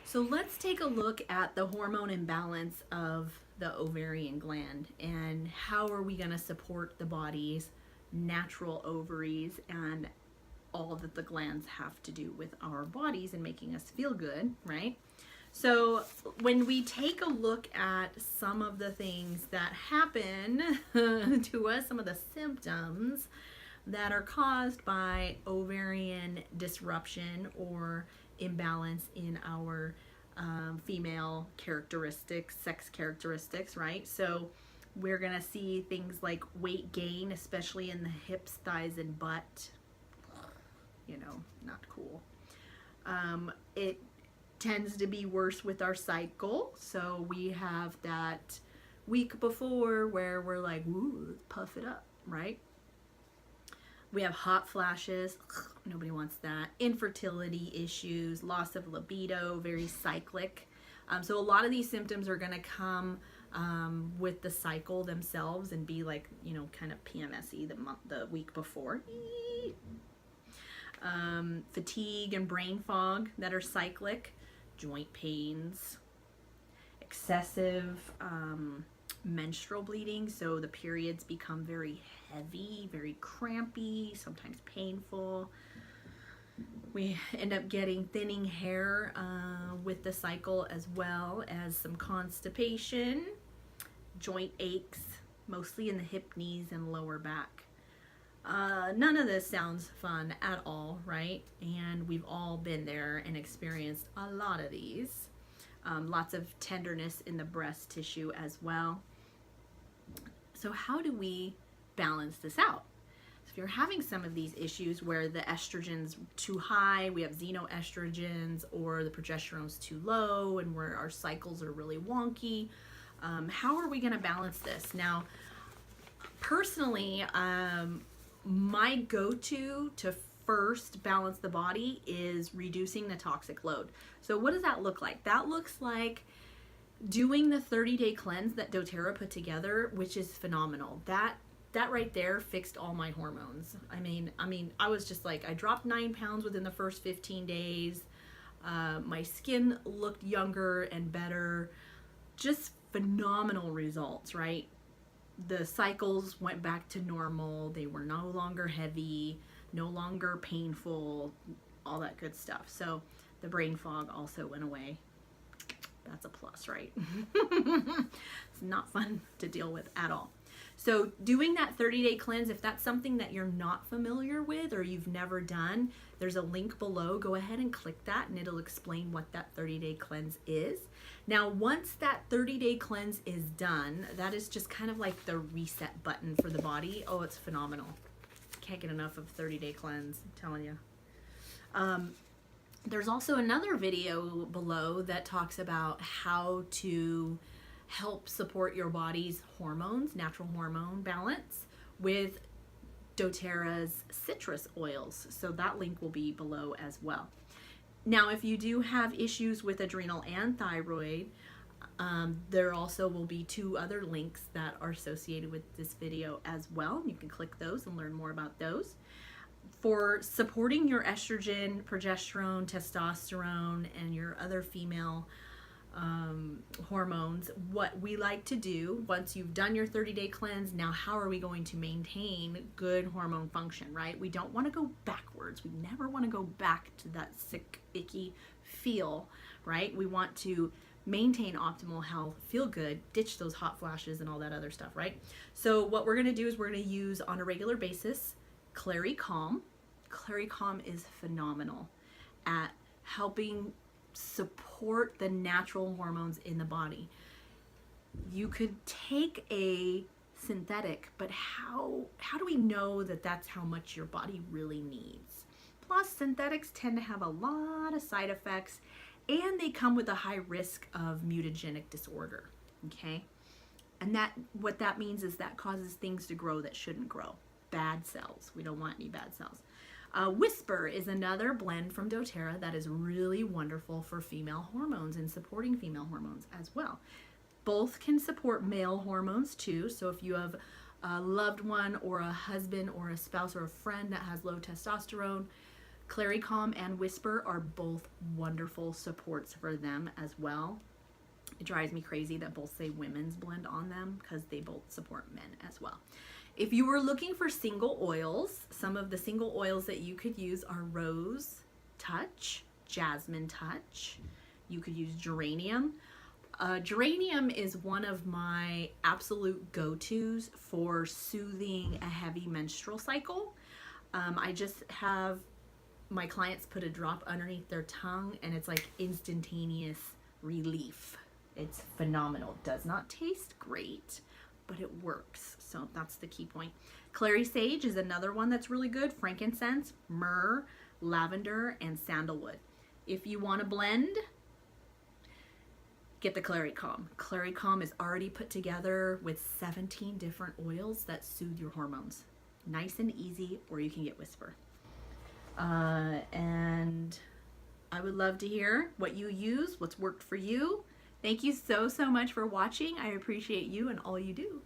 So let's take a look at the hormone imbalance of the ovarian gland and how are we going to support the body's natural ovaries and all that the glands have to do with our bodies and making us feel good, right? So when we take a look at some of the things that happen to us, some of the symptoms that are caused by ovarian disruption or imbalance in our female characteristics, sex characteristics, right? So we're gonna see things like weight gain, especially in the hips, thighs, and butt. You know, not cool. It tends to be worse with our cycle. So we have that week before where we're like, woo, let's puff it up, right? We have hot flashes. Nobody wants that. Infertility issues, loss of libido, very cyclic. So a lot of these symptoms are going to come with the cycle themselves and be like, you know, kind of PMSy the week before. Fatigue and brain fog that are cyclic. Joint pains. Excessive menstrual bleeding, so the periods become very heavy, very crampy, sometimes painful. We end up getting thinning hair with the cycle, as well as some constipation, joint aches, mostly in the hip, knees, and lower back. None of this sounds fun at all, right? And we've all been there and experienced a lot of these. Lots of tenderness in the breast tissue as well. So how do we balance this out? So if you're having some of these issues where the estrogen's too high, we have xenoestrogens, or the progesterone's too low, and where our cycles are really wonky, how are we going to balance this? Now, personally, my go-to to first balance the body is reducing the toxic load. So what does that look like? That looks like doing the 30-day cleanse that doTERRA put together, which is phenomenal. That right there fixed all my hormones. I mean, I was just like, I dropped 9 pounds within the first 15 days. My skin looked younger and better. Just phenomenal results, right? The cycles went back to normal. They were no longer heavy, no longer painful, all that good stuff. So the brain fog also went away. That's a plus, right? It's not fun to deal with at all. So doing that 30-day cleanse, if that's something that you're not familiar with or you've never done, there's a link below. Go ahead and click that and it'll explain what that 30-day cleanse is. Now, once that 30-day cleanse is done, that is just kind of like the reset button for the body. Oh, it's phenomenal. Can't get enough of 30-day cleanse, I'm telling you. There's also another video below that talks about how to help support your body's hormones, natural hormone balance, with doTERRA's citrus oils. So that link will be below as well. Now, if you do have issues with adrenal and thyroid, there also will be 2 other links that are associated with this video as well. You can click those and learn more about those. For supporting your estrogen, progesterone, testosterone, and your other female hormones, what we like to do once you've done your 30-day cleanse, now how are we going to maintain good hormone function, right? We don't want to go backwards. We never want to go back to that sick, icky feel, right? We want to maintain optimal health, feel good, ditch those hot flashes and all that other stuff, right? So what we're going to do is we're going to use on a regular basis Clary Calm. Clary Calm is phenomenal at helping support the natural hormones in the body. You could take a synthetic, but how do we know that that's how much your body really needs? Plus, synthetics tend to have a lot of side effects, and they come with a high risk of mutagenic disorder, okay? And what that means is that causes things to grow that shouldn't grow. Bad cells. We don't want any bad cells. Whisper is another blend from doTERRA that is really wonderful for female hormones and supporting female hormones as well. Both can support male hormones too. So if you have a loved one or a husband or a spouse or a friend that has low testosterone, Calm and Whisper are both wonderful supports for them as well. It drives me crazy that both say women's blend on them because they both support men as well. If you were looking for single oils, some of the single oils that you could use are Rose Touch, Jasmine Touch. You could use Geranium. Geranium is one of my absolute go-tos for soothing a heavy menstrual cycle. I just have my clients put a drop underneath their tongue and it's like instantaneous relief. It's phenomenal. Does not taste great, but it works. So that's the key point. Clary Sage is another one that's really good. Frankincense, myrrh, lavender, and sandalwood. If you want to blend, get the Calm. Calm is already put together with 17 different oils that soothe your hormones. Nice and easy, or you can get Whisper. And I would love to hear what you use, what's worked for you. Thank you so much for watching. I appreciate you and all you do.